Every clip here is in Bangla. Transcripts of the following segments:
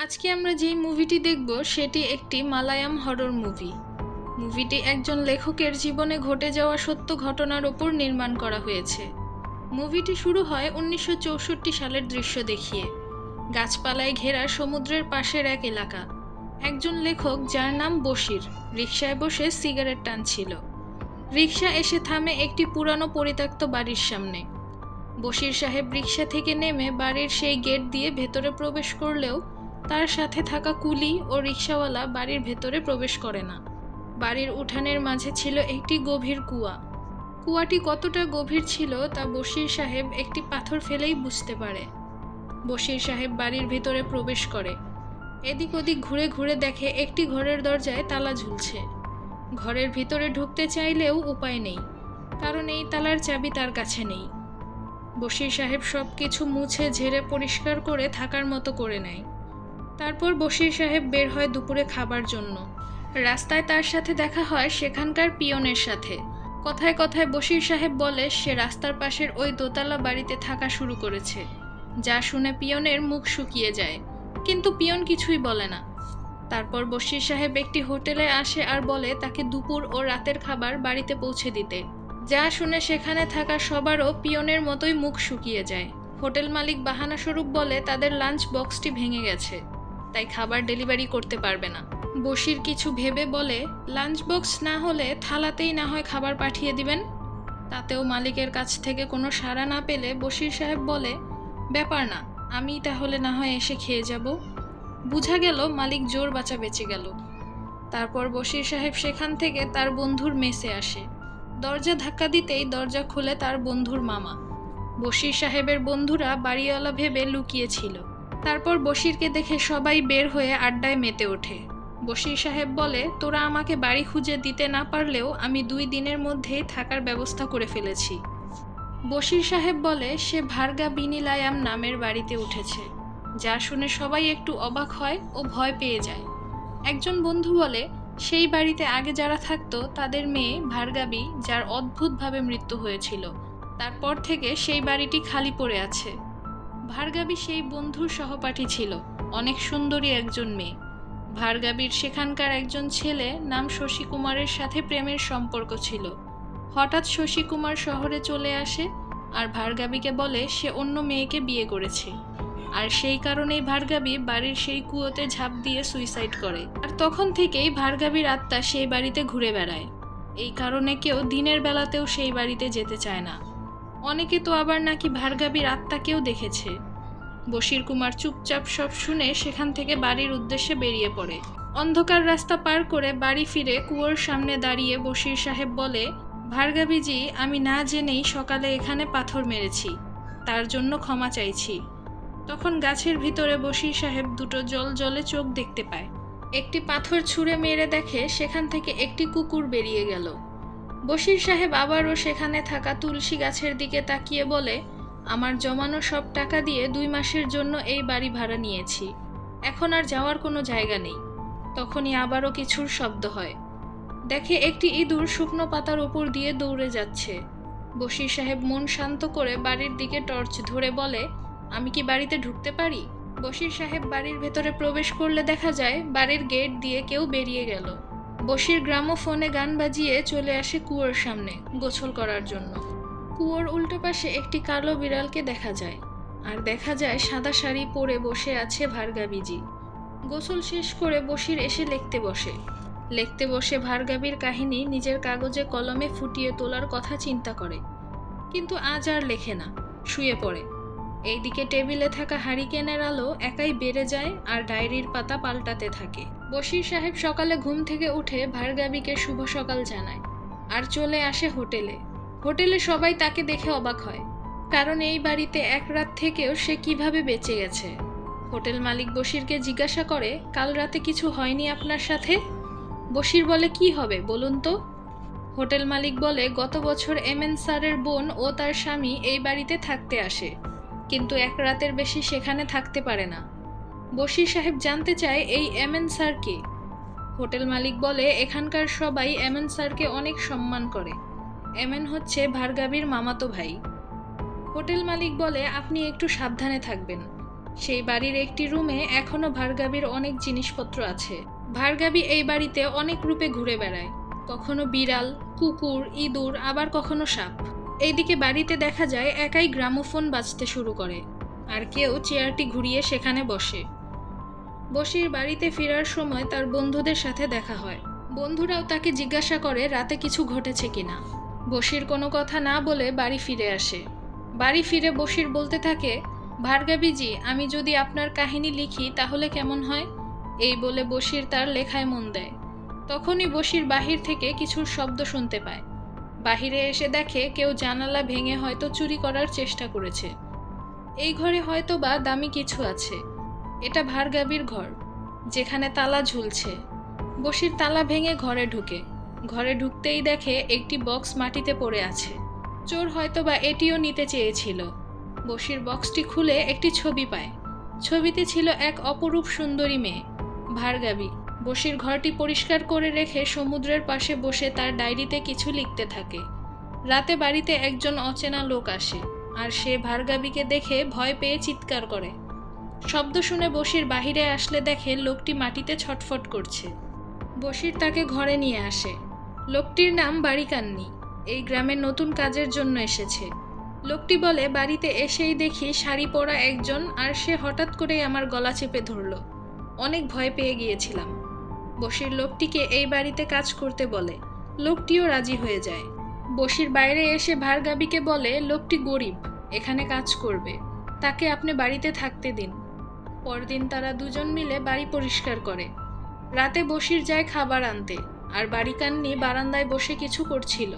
আজকে আমরা যেই মুভিটি দেখব সেটি একটি মালায়াম হরর মুভি। মুভিটি একজন লেখকের জীবনে ঘটে যাওয়া সত্য ঘটনার ওপর নির্মাণ করা হয়েছে। মুভিটি শুরু হয় 1964 সালের দৃশ্য দেখিয়ে। গাছপালায় ঘেরা সমুদ্রের পাশের এক এলাকা। একজন লেখক যার নাম বশির রিকশায় বসে সিগারেট টানছিল। রিকশা এসে থামে একটি পুরানো পরিত্যক্ত বাড়ির সামনে। বশির সাহেব রিকশা থেকে নেমে বাড়ির সেই গেট দিয়ে ভেতরে প্রবেশ করলেও তার সাথে থাকা কুলি ও রিকশাওয়ালা বাড়ির ভেতরে প্রবেশ করে না। বাড়ির উঠানের মাঝে ছিল একটি গভীর কুয়া। কুয়াটি কতটা গভীর ছিল তা বশির সাহেব একটি পাথর ফেলেই বুঝতে পারে। বশির সাহেব বাড়ির ভেতরে প্রবেশ করে। এদিক ওদিক ঘুরে ঘুরে দেখে একটি ঘরের দরজায় তালা ঝুলছে। ঘরের ভিতরে ঢুকতে চাইলেও উপায় নেই, কারণ এই তালার চাবি তার কাছে নেই। বশির সাহেব সব কিছু মুছে ঝেড়ে পরিষ্কার করে থাকার মতো করে নেয়। তারপর বশির সাহেব বের হয় দুপুরে খাবার জন্য। রাস্তায় তার সাথে দেখা হয় সেখানকার পিয়নের সাথে। কথায় কথায় বশির সাহেব বলে সে রাস্তার পাশের ওই দোতলা বাড়িতে থাকা শুরু করেছে, যা শুনে পিয়নের মুখ শুকিয়ে যায়, কিন্তু পিয়ন কিছুই বলে না। তারপর বশির সাহেব একটি হোটেলে আসে আর বলে তাকে দুপুর ও রাতের খাবার বাড়িতে পৌঁছে দিতে, যা শুনে সেখানে থাকা সবারও পিয়নের মতোই মুখ শুকিয়ে যায়। হোটেল মালিক বাহানাস্বরূপ বলে তাদের লাঞ্চ বক্সটি ভেঙে গেছে, তাই খাবার ডেলিভারি করতে পারবে না। বশির কিছু ভেবে বলে লাঞ্চ বক্স না হলে থালাতেই না হয় খাবার পাঠিয়ে দিবেন। তাতেও মালিকের কাছ থেকে কোনো সাড়া না পেলে বশির সাহেব বলে ব্যাপার না, আমি তাহলে না হয় এসে খেয়ে যাব। বুঝা গেল মালিক জোর বাঁচা বেঁচে গেল। তারপর বশির সাহেব সেখান থেকে তার বন্ধুর মেসে আসে। দরজা ধাক্কা দিতেই দরজা খুলে তার বন্ধুর মামা। বশির সাহেবের বন্ধুরা বাড়িওয়ালা ভেবে লুকিয়েছিল। তারপর বশিরকে দেখে সবাই বের হয়ে আড্ডায় মেতে ওঠে। বশির সাহেব বলে তোরা আমাকে বাড়ি খুঁজে দিতে না পারলেও আমি 2 দিনের মধ্যেই থাকার ব্যবস্থা করে ফেলেছি। বশির সাহেব বলে সে ভার্গা বিনিলায়াম নামের বাড়িতে উঠেছে, যা শুনে সবাই একটু অবাক হয় ও ভয় পেয়ে যায়। একজন বন্ধু বলে সেই বাড়িতে আগে যারা থাকতো তাদের মেয়ে ভার্গাবী, যার অদ্ভুতভাবে মৃত্যু হয়েছিল, তারপর থেকে সেই বাড়িটি খালি পড়ে আছে। ভার্গাবী সেই বন্ধুর সহপাঠী ছিল, অনেক সুন্দরী একজন মেয়ে। ভার্গাবীর সেখানকার একজন ছেলে নাম শশী কুমারের সাথে প্রেমের সম্পর্ক ছিল। হঠাৎ শশী কুমার শহরে চলে আসে আর ভার্গাবীকে বলে সে অন্য মেয়েকে বিয়ে করেছে, আর সেই কারণেই ভার্গাবী বাড়ির সেই কুয়োতে ঝাঁপ দিয়ে সুইসাইড করে। আর তখন থেকেই ভার্গাবীর আত্মা সেই বাড়িতে ঘুরে বেড়ায়। এই কারণে কেউ দিনের বেলাতেও সেই বাড়িতে যেতে চায় না। অনেকে তো আবার নাকি ভার্গাবীর আত্মাকেও দেখেছে। বশির কুমার চুপচাপ সব শুনে সেখান থেকে বাড়ির উদ্দেশ্যে বেরিয়ে পড়ে। অন্ধকার রাস্তা পার করে বাড়ি ফিরে কুয়োর সামনে দাঁড়িয়ে বশির সাহেব বলে ভার্গাবীজি, আমি না জেনেই সকালে এখানে পাথর মেরেছি, তার জন্য ক্ষমা চাইছি। তখন গাছের ভিতরে বশির সাহেব দুটো জলে চোখ দেখতে পায়। একটি পাথর ছুঁড়ে মেরে দেখে সেখান থেকে একটি কুকুর বেরিয়ে গেল। বশির সাহেব আবারও সেখানে থাকা তুলসী গাছের দিকে তাকিয়ে বলে আমার জমানো সব টাকা দিয়ে 2 মাসের জন্য এই বাড়ি ভাড়া নিয়েছি, এখন আর যাওয়ার কোনো জায়গা নেই। তখনই আবারও কিছুর শব্দ হয়। দেখে একটি ইঁদুর শুকনো পাতার উপর দিয়ে দৌড়ে যাচ্ছে। বশির সাহেব মন শান্ত করে বাড়ির দিকে টর্চ ধরে বলে আমি কি বাড়িতে ঢুকতে পারি? বশির সাহেব বাড়ির ভেতরে প্রবেশ করলে দেখা যায় বাড়ির গেট দিয়ে কেউ বেরিয়ে গেল। বশির গ্রামোফোনে গান বাজিয়ে চলে আসে কুয়োর সামনে গোসল করার জন্য। কুয়োর উল্টো পাশে একটি কালো বিড়ালকে দেখা যায়, আর দেখা যায় সাদা শাড়ি পরে বসে আছে ভার্গাবীজি। গোসল শেষ করে বশির এসে লিখতে বসে ভার্গাবীর কাহিনী নিজের কাগজে কলমে ফুটিয়ে তোলার কথা চিন্তা করে, কিন্তু আজ আর লেখে না, শুয়ে পড়ে। এইদিকে টেবিলে থাকা হারিকেনের আলো একাই বেড়ে যায় আর ডায়েরির পাতা পাল্টাতে থাকে। বশির সাহেব সকালে ঘুম থেকে উঠে ভার্গাবীকে শুভ সকাল জানায় আর চলে আসে হোটেলে। হোটেলে সবাই তাকে দেখে অবাক হয়, কারণ এই বাড়িতে এক রাত থেকেও সে কিভাবে বেঁচে গেছে। হোটেল মালিক বশিরকে জিজ্ঞাসা করে কাল রাতে কিছু হয়নি আপনার সাথে? বশির বলে কি হবে বলুন তো। হোটেল মালিক বলে গত বছর এমএন স্যারের বোন ও তার স্বামী এই বাড়িতে থাকতে আসে, কিন্তু এক রাতের বেশি সেখানে থাকতে পারে না। বশির সাহেব জানতে চায় এই এমএন স্যার কে। হোটেল মালিক বলে এখানকার সবাই এমএন স্যারকে অনেক সম্মান করে। এমএন হচ্ছে ভার্গাবীর মামাতো ভাই। হোটেল মালিক বলে আপনি একটু সাবধানে থাকবেন, সেই বাড়ির একটি রুমে এখনো ভার্গাবির অনেক জিনিসপত্র আছে। ভার্গাবি এই বাড়িতে অনেক রূপে ঘুরে বেড়ায়, কখনো বিড়াল, কুকুর, ইঁদুর, আবার কখনো সাপ। এইদিকে বাড়িতে দেখা যায় একাই গ্রামোফোন বাজতে শুরু করে, আর কেউ চেয়ারটি ঘুরিয়ে সেখানে বসে। বশির বাড়িতে ফেরার সময় তার বন্ধুদের সাথে দেখা হয়। বন্ধুরাও তাকে জিজ্ঞাসা করে রাতে কিছু ঘটেছে কিনা। বশির কোনো কথা না বলে বাড়ি ফিরে আসে। বাড়ি ফিরে বশির বলতে থাকে, ভার্গাবিজি, আমি যদি আপনার কাহিনী লিখি তাহলে কেমন হয়? এই বলে বশির তার লেখায় মন দেয়। তখনই বশির বাহির থেকে কিছুর শব্দ শুনতে পায়। বাহিরে এসে দেখে কেউ জানালা ভেঙে হয়তো চুরি করার চেষ্টা করেছে। এই ঘরে হয়তো বা দামি কিছু আছে। এটা ভার্গাবির ঘর, যেখানে তালা ঝুলছে। বশির তালা ভেঙে ঘরে ঢুকে। ঘরে ঢুকতেই দেখে একটি বক্স মাটিতে পড়ে আছে। চোর হয়তো বা এটিও নিতে চেয়েছিল। বশির বক্সটি খুলে একটি ছবি পায়। ছবিতে ছিল এক অপরূপ সুন্দরী মেয়ে, ভার্গাবি। বশির ঘরটি পরিষ্কার করে রেখে সমুদ্রের পাশে বসে তার ডায়েরিতে কিছু লিখতে থাকে। রাতে বাড়িতে একজন অচেনা লোক আসে, আর সে ভার্গাবিকে দেখে ভয় পেয়ে চিৎকার করে। শব্দ শুনে বশির বাহিরে আসলে দেখে লোকটি মাটিতে ছটফট করছে। বশির তাকে ঘরে নিয়ে আসে। লোকটির নাম বাড়িকান্নি। এই গ্রামে নতুন কাজের জন্য এসেছে। লোকটি বলে, বাড়িতে এসেই দেখি শাড়ি পরা একজন, আর সে হঠাৎ করেই আমার গলা চেপে ধরল। অনেক ভয় পেয়ে গিয়েছিলাম। বশির লোকটিকে এই বাড়িতে কাজ করতে বলে। লোকটিও রাজি হয়ে যায়। বশির বাইরে এসে ভার্গাবিকে বলে, লোকটি গরিব, এখানে কাজ করবে, তাকে আপনি বাড়িতে থাকতে দিন। পরদিন তারা দুজন মিলে বাড়ি পরিষ্কার করে। রাতে বশির যায় খাবার আনতে, আর বাড়িকান্নি বারান্দায় বসে কিছু করছিল।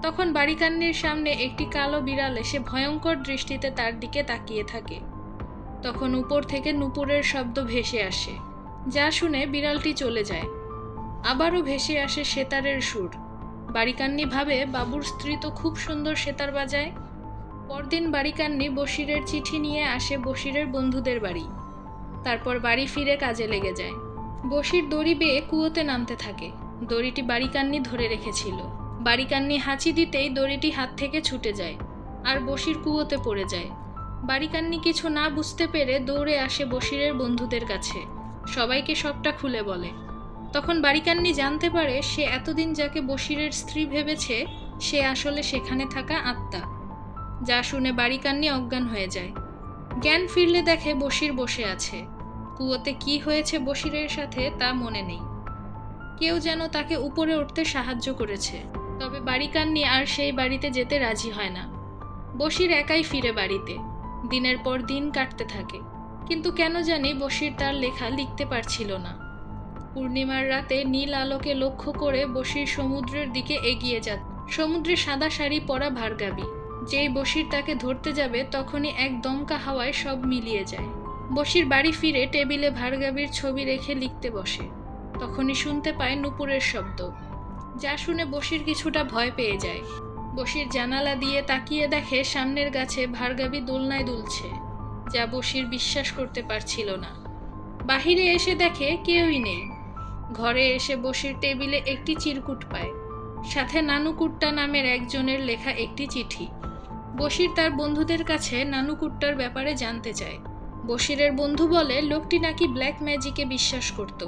তখন বাড়িকান্নির সামনে একটি কালো বিড়াল এসে ভয়ঙ্কর দৃষ্টিতে তার দিকে তাকিয়ে থাকে। তখন উপর থেকে নূপুরের শব্দ ভেসে আসে, যা শুনে বিড়ালটি চলে যায়। আবারও ভেসে আসে সেতারের সুর। বাড়িকান্নি ভাবে, বাবুর স্ত্রী তো খুব সুন্দর সেতার বাজায়। পরদিন বাড়িকান্নি বশিরের চিঠি নিয়ে আসে বশিরের বন্ধুদের বাড়ি। তারপর বাড়ি ফিরে কাজে লেগে যায়। বশির দড়ি বেয়ে কুয়োতে নামতে থাকে। দড়িটি বাড়িকান্নি ধরে রেখেছিল। বাড়িকান্নি হাঁচি দিতেই দড়িটি হাত থেকে ছুটে যায়, আর বশির কুয়োতে পড়ে যায়। বাড়িকান্নি কিছু না বুঝতে পেরে দৌড়ে আসে বশিরের বন্ধুদের কাছে, সবাইকে সবটা খুলে বলে। তখন বাড়িকান্নি জানতে পারে সে এতদিন যাকে বশিরের স্ত্রী ভেবেছে সে আসলে সেখানে থাকা আত্মা। যা শুনে বাড়িকান্নি অজ্ঞান হয়ে যায়। জ্ঞান ফিরলে দেখে বশির বসে আছে। কুয়োতে কি হয়েছে বশিরের সাথে তা মনে নেই। কেউ যেন তাকে উপরে উঠতে সাহায্য করেছে। তবে বাড়িকান্নি আর সেই বাড়িতে যেতে রাজি হয় না। বশির একাই ফিরে বাড়িতে। দিনের পর দিন কাটতে থাকে, কিন্তু কেন জানি বশির তার লেখা লিখতে পারছিল না। পূর্ণিমার রাতে নীল আলোকে লক্ষ্য করে বশির সমুদ্রের দিকে এগিয়ে যায়। সমুদ্রে সাদা শাড়ি পরা ভার্গাবি। যেই বশির তাকে ধরতে যাবে তখনই এক দমকা হাওয়ায় সব মিলিয়ে যায়। বশির বাড়ি ফিরে টেবিলে ভার্গাবির ছবি রেখে লিখতে বসে। তখনই শুনতে পায় নূপুরের শব্দ, যা শুনে বশির কিছুটা ভয় পেয়ে যায়। বশির জানালা দিয়ে তাকিয়ে দেখে সামনের গাছে ভার্গাবি দোলনায় দুলছে, যা বশির বিশ্বাস করতে পারছিল না। বাহিরে এসে দেখে কেউই নেই। ঘরে এসে বশির টেবিলে একটি চিরকুট পায়, সাথে নানুকুট্টা নামের একজনের লেখা একটি চিঠি। বশির তার বন্ধুদের কাছে নানুকুট্টার ব্যাপারে জানতে চায়। বশিরের বন্ধু বলে লোকটি নাকি ব্ল্যাক ম্যাজিকে বিশ্বাস করত।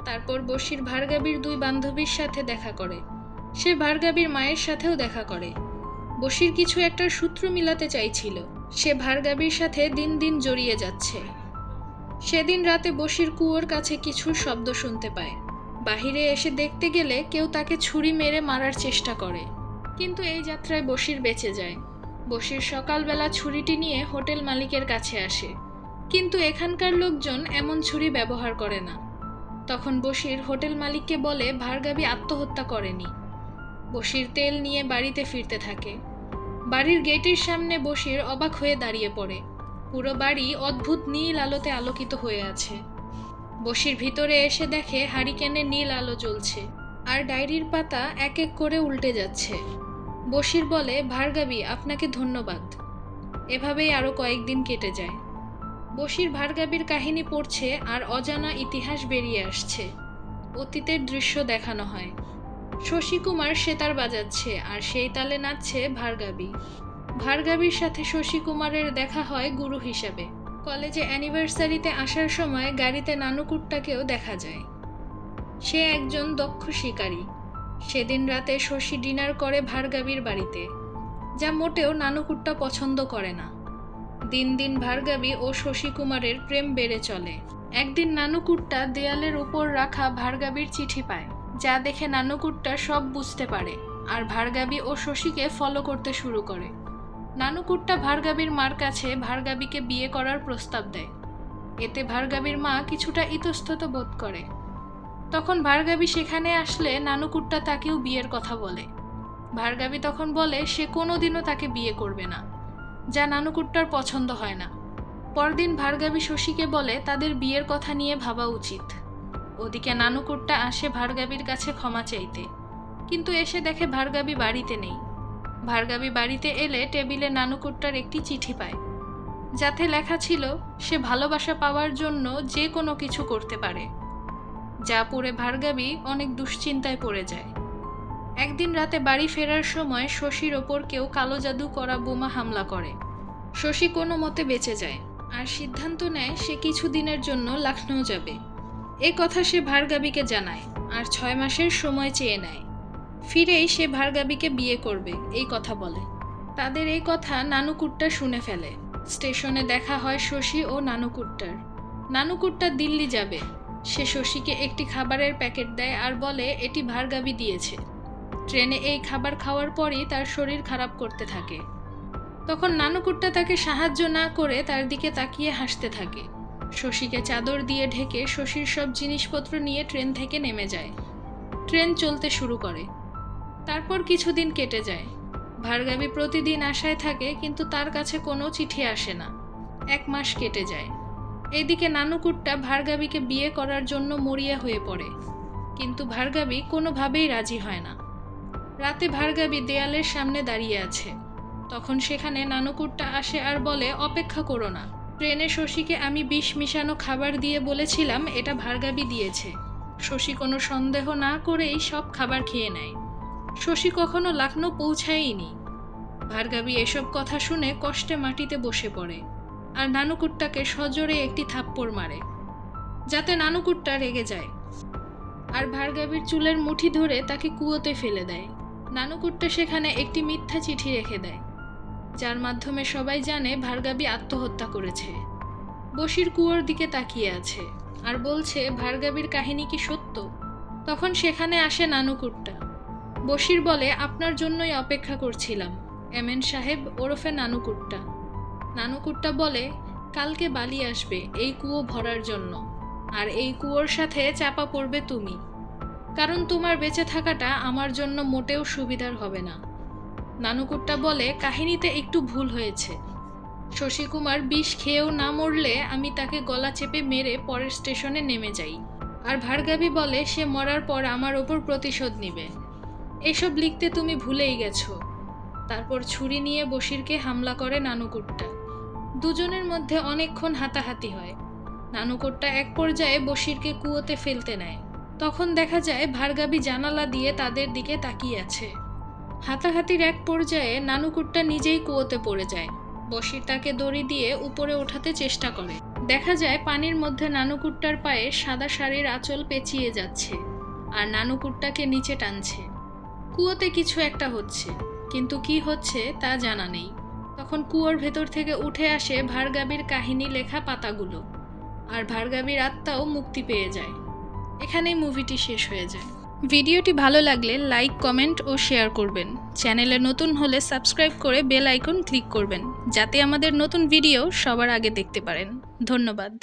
তারপর বশির ভার্গাবির দুই বান্ধবীর সাথে দেখা করে। সে ভার্গাবির মায়ের সাথেও দেখা করে। বশির কিছু একটা সূত্র মিলাতে চাইছিল। সে ভার্গাবির সাথে দিন দিন জড়িয়ে যাচ্ছে। সেদিন রাতে বশির কুয়োর কাছে কিছু শব্দ শুনতে পায়। বাহিরে এসে দেখতে গেলে কেউ তাকে ছুরি মেরে মারার চেষ্টা করে, কিন্তু এই যাত্রায় বশির বেঁচে যায়। বশির সকালবেলা ছুরিটি নিয়ে হোটেল মালিকের কাছে আসে, কিন্তু এখানকার লোকজন এমন ছুরি ব্যবহার করে না। তখন বশির হোটেল মালিককে বলে ভার্গাবি আত্মহত্যা করেনি। বশির তেল নিয়ে বাড়িতে ফিরতে থাকে। বাড়ির গেটের সামনে বশির অবাক হয়ে দাঁড়িয়ে পড়ে। পুরো বাড়ি অদ্ভুত নীল আলোতে আলোকিত হয়ে আছে। বশির ভিতরে এসে দেখে হারিকেনে নীল আলো জ্বলছে, আর ডায়েরির পাতা এক এক করে উল্টে যাচ্ছে। বশির বলে, ভার্গাবি, আপনাকে ধন্যবাদ। এভাবেই আরো কয়েকদিন কেটে যায়। বশির ভার্গাবির কাহিনী পড়ছে, আর অজানা ইতিহাস বেরিয়ে আসছে। অতীতের দৃশ্য দেখানো হয়। শশী কুমার সেতার বাজাচ্ছে, আর সেই তালে নাচছে ভার্গাবি। ভার্গাবির সাথে শশী কুমারের দেখা হয় গুরু হিসাবে। কলেজে অ্যানিভার্সারিতে আসার সময় গাড়িতে নানুকুট্টাকেও দেখা যায়। সে একজন দক্ষ শিকারী। সেদিন রাতে শশী ডিনার করে ভার্গাবীর বাড়িতে, যা মোটেও নানুকুট্টা পছন্দ করে না। দিন দিন ভার্গাবী ও শশী কুমারের প্রেম বেড়ে চলে। একদিন নানুকুট্টা দেয়ালের উপর রাখা ভার্গাবীর চিঠি পায়, যা দেখে নানুকুট্টা সব বুঝতে পারে আর ভার্গাবী ও শশীকে ফলো করতে শুরু করে। নানুকুট্টা ভার্গাবীর মার কাছে ভার্গাবীকে বিয়ে করার প্রস্তাব দেয়। এতে ভার্গাবীর মা কিছুটা ইতস্তত বোধ করে। তখন ভার্গাবী সেখানে আসলে নানুকুট্টা তাকেও বিয়ের কথা বলে। ভার্গাবী তখন বলে সে কোনোদিনও তাকে বিয়ে করবে না, যা নানুকুট্টার পছন্দ হয় না। পরদিন ভার্গাবী শশীকে বলে তাদের বিয়ের কথা নিয়ে ভাবা উচিত। ওদিকে নানুকুট্টা আসে ভার্গাবীর কাছে ক্ষমা চাইতে, কিন্তু এসে দেখে ভার্গাবী বাড়িতে নেই। ভার্গাবী বাড়িতে এলে টেবিলে নানুকুট্টার একটি চিঠি পায়, যাতে লেখা ছিল সে ভালোবাসা পাওয়ার জন্য যে কোনো কিছু করতে পারে। যা পড়ে ভার্গাবী অনেক দুশ্চিন্তায় পড়ে যায়। একদিন রাতে বাড়ি ফেরার সময় শশীর ওপর কেউ কালো জাদু করা বোমা হামলা করে। শশী কোনো মতে বেঁচে যায় আর সিদ্ধান্ত নেয় সে কিছুদিনের জন্য লখনৌ যাবে। এ কথা সে ভার্গাবীকে জানায় আর 6 মাসের সময় চেয়ে নেয়। ফিরেই সে ভার্গাবীকে বিয়ে করবে এই কথা বলে। তাদের এই কথা নানুকুট্টা শুনে ফেলে। স্টেশনে দেখা হয় শশী ও নানুকুট্টার। নানুকুট্টা দিল্লি যাবে। সে শশীকে একটি খাবারের প্যাকেট দেয় আর বলে এটি ভার্গাবী দিয়েছে। ট্রেনে এই খাবার খাওয়ার পরই তার শরীর খারাপ করতে থাকে। তখন নানুকুট্টা তাকে সাহায্য না করে তার দিকে তাকিয়ে হাসতে থাকে। শশীকে চাদর দিয়ে ঢেকে শশীর সব জিনিসপত্র নিয়ে ট্রেন থেকে নেমে যায়। ট্রেন চলতে শুরু করে। তারপর কিছুদিন কেটে যায়। ভার্গাবী প্রতিদিন আশায় থাকে, কিন্তু তার কাছে কোনো চিঠি আসে না। 1 মাস কেটে যায়। এদিকে নানুকুট্টা ভার্গাবীকে বিয়ে করার জন্য মরিয়া হয়ে পড়ে, কিন্তু ভার্গাবী কোনোভাবেই রাজি হয় না। রাতে ভার্গাবী দেয়ালের সামনে দাঁড়িয়ে আছে। তখন সেখানে নানুকুট্টা আসে আর বলে অপেক্ষা করো না, ট্রেনে শশীকে আমি বিষ মিশানো খাবার দিয়ে বলেছিলাম এটা ভার্গাবী দিয়েছে। শশী কোনো সন্দেহ না করেই সব খাবার খেয়ে নেয়। শশী কখনো লখনৌ পৌঁছায়নি। ভার্গাবী এসব কথা শুনে কষ্টে মাটিতে বসে পড়ে আর নানুকুট্টাকে সজোরে একটি থাপ্পড় মারে, যাতে নানুকুট্টা রেগে যায় আর ভার্গাবীর চুলের মুঠি ধরে তাকে কুয়োতে ফেলে দেয়। নানুকুট্টা সেখানে একটি মিথ্যা চিঠি রেখে দেয়, যার মাধ্যমে সবাই জানে ভার্গাবী আত্মহত্যা করেছে। বসির কুয়োর দিকে তাকিয়ে আছে আর বলছে ভার্গাবীর কাহিনী কি সত্য? তখন সেখানে আসে নানুকুট্টা। বসির বলে আপনার জন্যই অপেক্ষা করছিলাম, এমএন সাহেব ওরফে নানুকুট্টা। নানুকুট্টা বলে কালকে বালি আসবে এই কুয়ো ভরার জন্য, আর এই কুয়োর সাথে চাপা পড়বে তুমি, কারণ তোমার বেঁচে থাকাটা আমার জন্য মোটেও সুবিধার হবে না। নানুকুট্টা বলে কাহিনীতে একটু ভুল হয়েছে। শশী কুমার বিষ খেয়েও না মরলে আমি তাকে গলা চেপে মেরে পরের স্টেশনে নেমে যাই, আর ভার্গাবী বলে সে মরার পর আমার ওপর প্রতিশোধ নিবে। এসব লিখতে তুমি ভুলেই গেছো। তারপর ছুরি নিয়ে বসিরকে হামলা করে নানুকুট্টা। দুজনের মধ্যে অনেকক্ষণ হাতাহাতি হয়। নানুকুট্টা এক পর্যায়ে বসিরকে কুয়োতে ফেলতে নেয়। তখন দেখা যায় ভার্গাবী জানালা দিয়ে তাদের দিকে তাকিয়ে আছে। হাতাহাতির এক পর্যায়ে নানুকুট্টা নিজেই কুয়োতে পড়ে যায়। বসির তাকে দড়ি দিয়ে উপরে ওঠাতে চেষ্টা করে। দেখা যায় পানির মধ্যে নানুকুট্টার পায়ে সাদা শাড়ির আঁচল পেঁচিয়ে যাচ্ছে আর নানুকুট্টাকে নিচে টানছে। কুয়োতে কিছু একটা হচ্ছে, কিন্তু কি হচ্ছে তা জানা নেই। তখন কুয়োর ভেতর থেকে উঠে আসে ভার্গাবীর কাহিনী লেখা পাতাগুলো, আর ভার্গাবীর আত্মাও মুক্তি পেয়ে যায়। এখানেই মুভিটি শেষ হয়ে যায়। ভিডিওটি ভালো লাগলে লাইক, কমেন্ট ও শেয়ার করবেন। চ্যানেলে নতুন হলে সাবস্ক্রাইব করে বেল আইকন ক্লিক করবেন, যাতে আমাদের নতুন ভিডিও সবার আগে দেখতে পারেন। ধন্যবাদ।